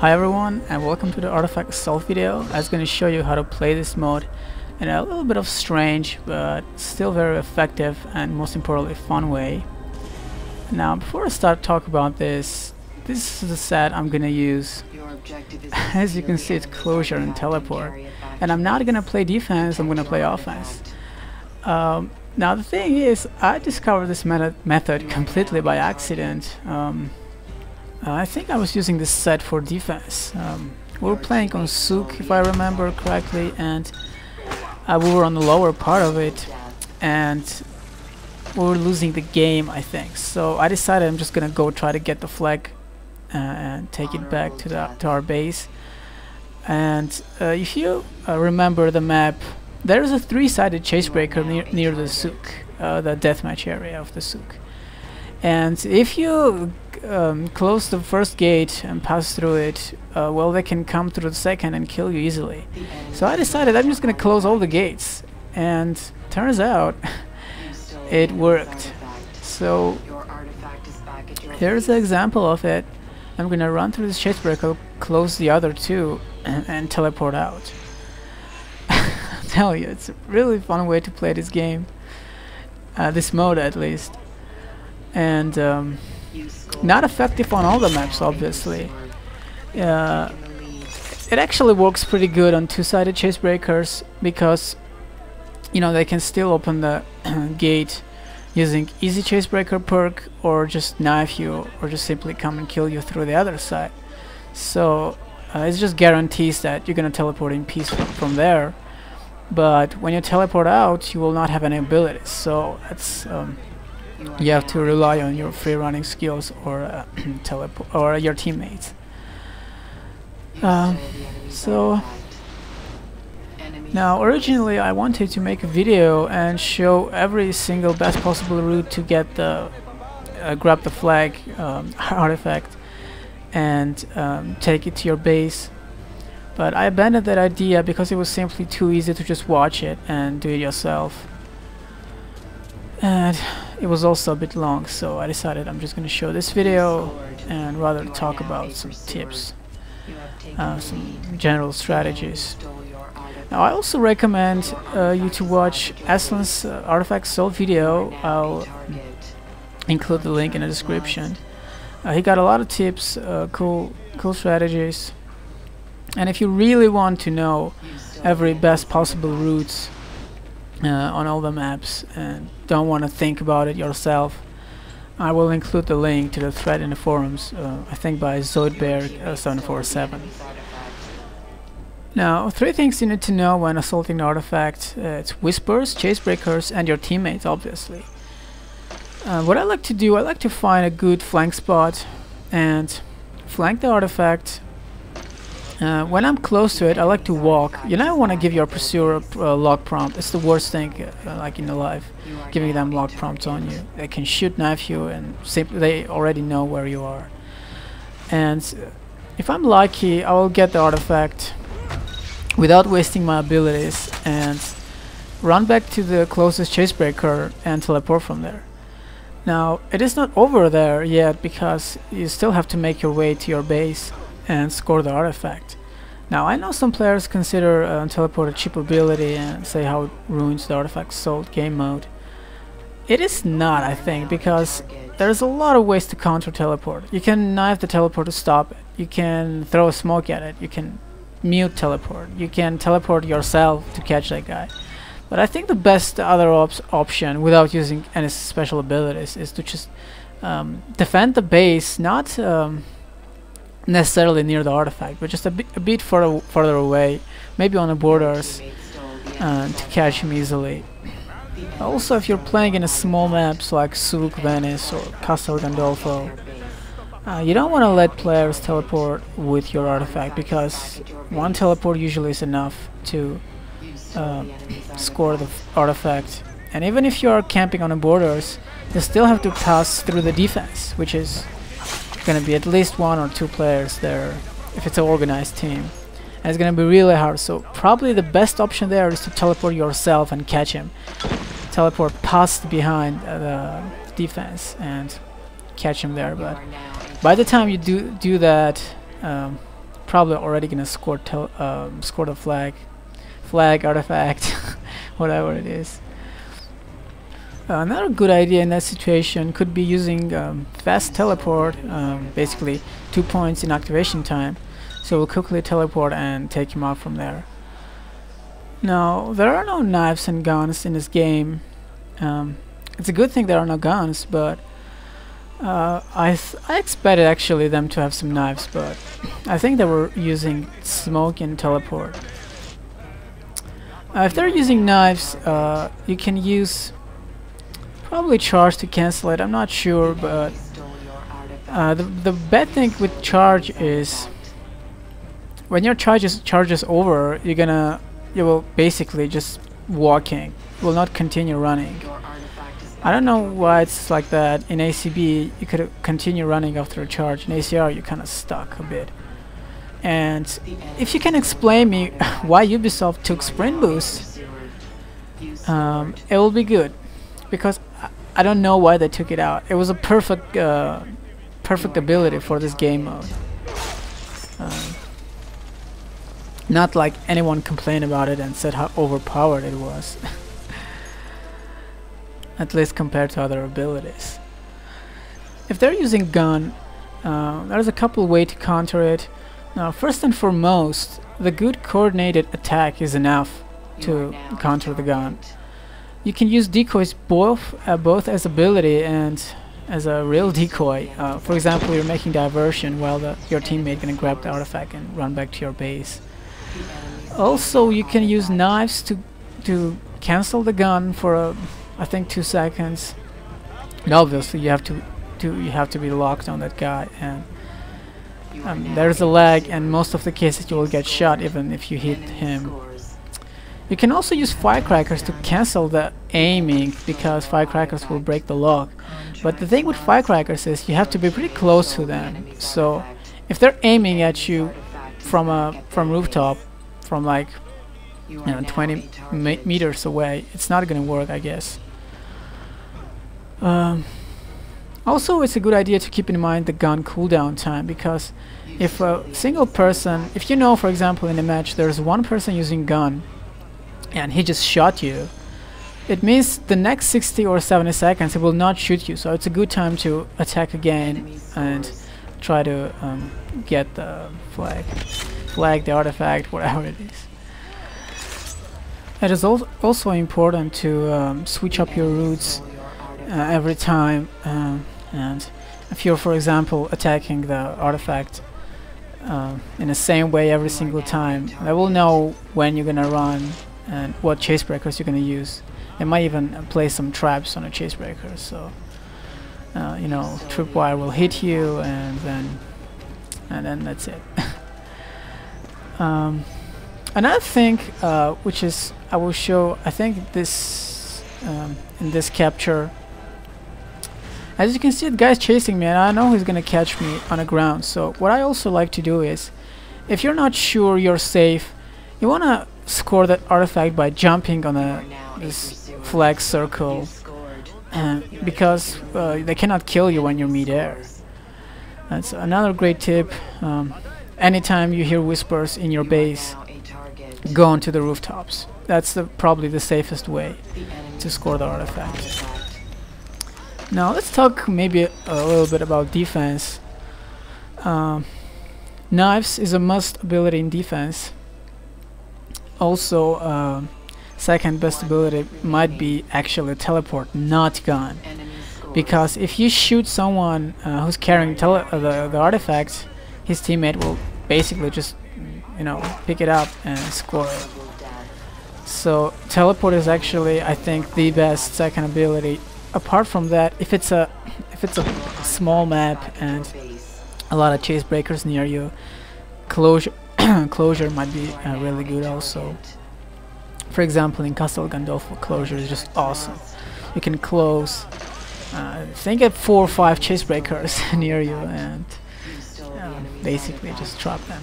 Hi everyone, and welcome to the Artifact Assault video. I was going to show you how to play this mode in a little bit of strange but still very effective and most importantly fun way. Now before I start talking about this is the set I'm going to use. As you can see, it's Closure and Teleport, and I'm not going to play defense, I'm going to play offense. Now the thing is, I discovered this method completely by accident. I think I was using this set for defense. We were playing on Sook, if I remember correctly, and we were on the lower part of it, and we were losing the game, I think. So I decided I'm just gonna go try to get the flag and take it back to our base. And if you remember the map, there is a three-sided chasebreaker near the Sook, the deathmatch area of the Sook. And if you close the first gate and pass through it, well, they can come through the second and kill you easily. So I decided I'm just gonna close all the gates, and turns out it worked. So here's an example of it. I'm gonna run through this chasebreaker, close the other two, and teleport out. I'll tell you, it's a really fun way to play this game, this mode at least. And not effective on all the maps, obviously. It actually works pretty good on two-sided chasebreakers because, you know, they can still open the gate using easy chasebreaker perk, or just knife you, or just simply come and kill you through the other side. So it just guarantees that you're gonna teleport in peace from there. But when you teleport out, you will not have any abilities. So it's you have to rely on your free running skills or teleport or your teammates. So now originally I wanted to make a video and show every single best possible route to get the grab the flag artifact and take it to your base, but I abandoned that idea because it was simply too easy to just watch it and do it yourself. And it was also a bit long, so I decided I'm just going to show this video and rather talk about some tips, some general strategies. Now I also recommend you to watch Astlan's Artifact Assault video. I'll include the link in the description. He got a lot of tips, cool strategies, and if you really want to know every best possible routes on all the maps and don't want to think about it yourself, I will include the link to the thread in the forums, I think by Zoidberg747. Now, three things you need to know when assaulting the artifact. It's whispers, chasebreakers, and your teammates, obviously. What I like to do, I like to find a good flank spot and flank the artifact. When I'm close to it, I like to walk. You never want to give your pursuer a lock prompt. It's the worst thing, like in the life, giving them lock prompts on you. They can shoot knife you, and simply they already know where you are. And if I'm lucky, I will get the artifact without wasting my abilities and run back to the closest chasebreaker and teleport from there. Now, it is not over there yet because you still have to make your way to your base and score the artifact. Now I know some players consider teleport a cheap ability and say how it ruins the artifact assault game mode. It is not, I think, because there's a lot of ways to counter teleport. You can knife the teleport to stop it, you can throw a smoke at it, you can mute teleport, you can teleport yourself to catch that guy. But I think the best other option without using any special abilities is to just defend the base, not necessarily near the artifact, but just a bit further away, maybe on the borders, to catch him easily. Also, if you're playing in a small maps like Sook, Venice, or Castel Gandolfo, you don't want to let players teleport with your artifact, because one teleport usually is enough to score the artifact. And even if you are camping on the borders, you still have to pass through the defense, which is gonna be at least one or two players there if it's an organized team, and it's gonna be really hard. So probably the best option there is to teleport yourself and catch him, teleport past behind the defense and catch him there. But by the time you do that, probably already gonna score score the flag artifact, whatever it is. Another good idea in that situation could be using fast teleport, basically 2 points in activation time, so we'll quickly teleport and take him out from there. Now, there are no knives and guns in this game. It's a good thing there are no guns, but I expected actually them to have some knives, but I think they were using smoke and teleport. If they're using knives, you can use probably charge to cancel it. I'm not sure, but the bad thing with charge is when your charge is over, you will basically just walking. You will not continue running. I don't know why it's like that. In ACB, you could continue running after a charge. In ACR, you're kind of stuck a bit. And if you can explain me why Ubisoft took sprint boost, it will be good, because I don't know why they took it out. It was a perfect ability for this game mode. Not like anyone complained about it and said how overpowered it was. At least compared to other abilities. If they're using gun, there's a couple ways to counter it. Now, first and foremost, the good coordinated attack is enough to counter the gun. You can use decoys both as ability and as a real decoy. For example, you're making diversion while your teammate gonna grab the artifact and run back to your base. Also, you can use knives to cancel the gun for I think 2 seconds. And obviously, you have to be locked on that guy, and there's a lag, and most of the cases you will get shot even if you hit him. You can also use firecrackers to cancel the aiming, because firecrackers will break the lock. But the thing with firecrackers is you have to be pretty close to them. So if they're aiming at you from rooftop, from like 20 meters away, it's not gonna work, I guess. Also, it's a good idea to keep in mind the gun cooldown time, because if a single person, if you know, for example, in a match there's one person using gun and he just shot you, it means the next 60 or 70 seconds he will not shoot you, so it's a good time to attack again and try to get the flag, the artifact, whatever it is. It is also important to switch up your routes every time, and if you're, for example, attacking the artifact in the same way every single time, they will know when you're gonna run and what chase breakers you're gonna use. They might even place some traps on a chase breaker, so you know, tripwire will hit you, and then that's it. Another thing, which is I will show, I think this in this capture. As you can see, the guy's chasing me, and I know he's gonna catch me on the ground. So what I also like to do is, if you're not sure you're safe, you wanna score that artifact by jumping on this flag circle, because they cannot kill you when you're mid-air. That's another great tip. Anytime you hear whispers in your base, go onto the rooftops. That's probably the safest way to score the artifact. Now let's talk maybe a little bit about defense. Knives is a must ability in defense. Also, second best ability might be actually teleport, not gun. Because if you shoot someone who's carrying the artifact, his teammate will basically just, you know, pick it up and score it. So teleport is actually, I think, the best second ability. Apart from that, if it's a small map and a lot of chase breakers near you, closure might be really good also. For example, in Castle Gandolfo, closure is just awesome. You can close, I think, at 4 or 5 chase breakers near you, and basically just trap them.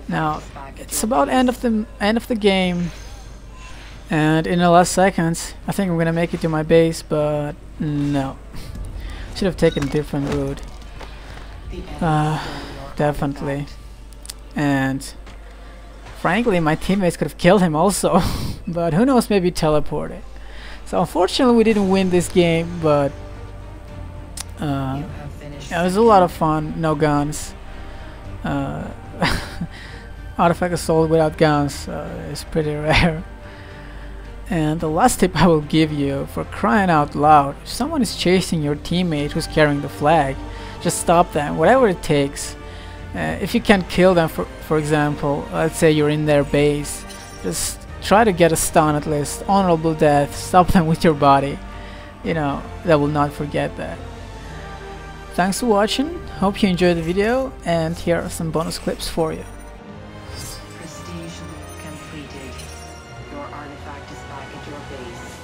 Now it's about end of the game, and in the last seconds I think I'm gonna make it to my base, but no, should have taken a different route. Definitely and frankly my teammates could have killed him also. But who knows, maybe teleported. So unfortunately we didn't win this game, but it was a lot of fun. No guns. Artifact assault without guns is pretty rare. And the last tip I will give you, for crying out loud, if someone is chasing your teammate who's carrying the flag, just stop them, whatever it takes. If you can't kill them, for example, let's say you're in their base, just try to get a stun at least, honorable death, stop them with your body. You know, they will not forget that. Thanks for watching, hope you enjoyed the video, and here are some bonus clips for you. Prestige completed. Your artifact is back at your base.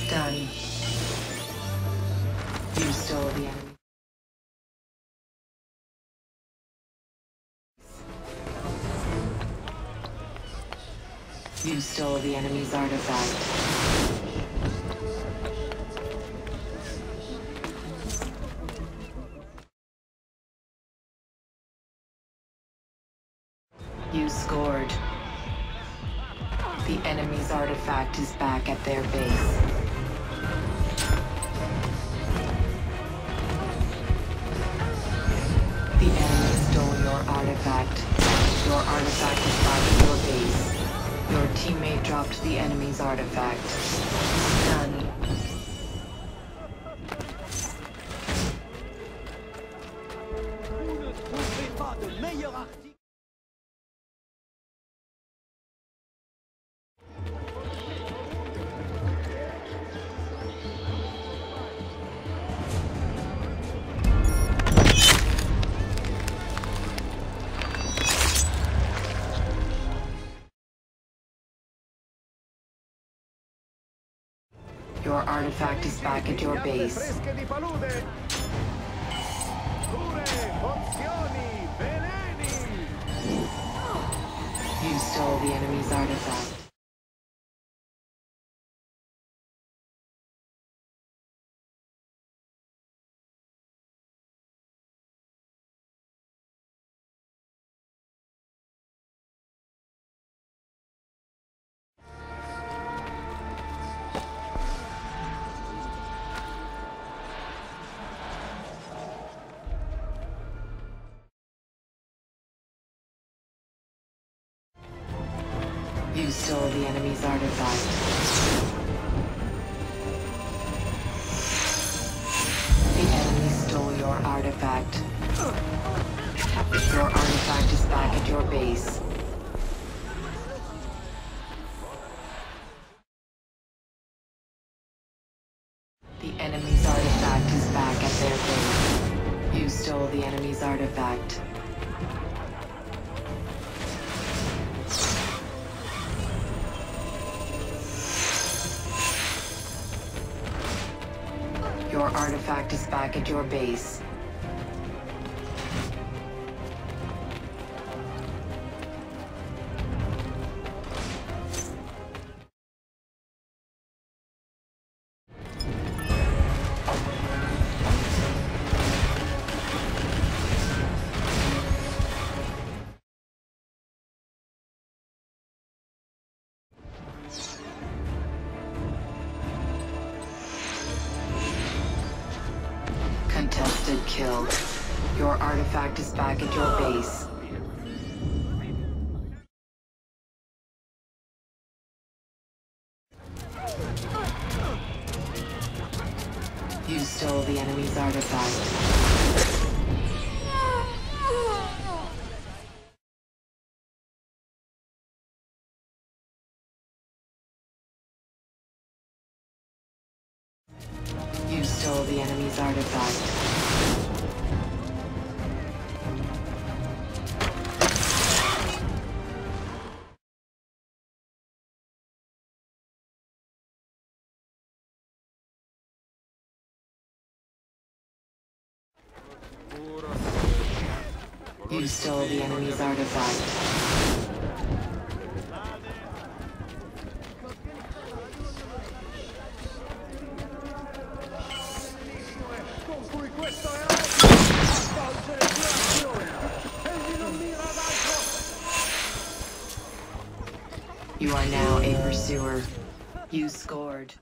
Done. You stole the enemy. You stole the enemy's artifact. You scored. The enemy's artifact is back at their base. The enemy stole your artifact. Your artifact is back at your base. Your teammate dropped the enemy's artifact. Done. Your artifact is back at your base. You stole the enemy's artifact. You stole the enemy's artifact. The enemy stole your artifact. Your artifact is back at your base. The enemy's artifact is back at their base. You stole the enemy's artifact. Your artifact is back at your base. Contested kill. Your artifact is back at your base. You stole the enemy's artifact. You stole the enemy's artifact. You stole the enemy's artifact. You are now a pursuer. You scored.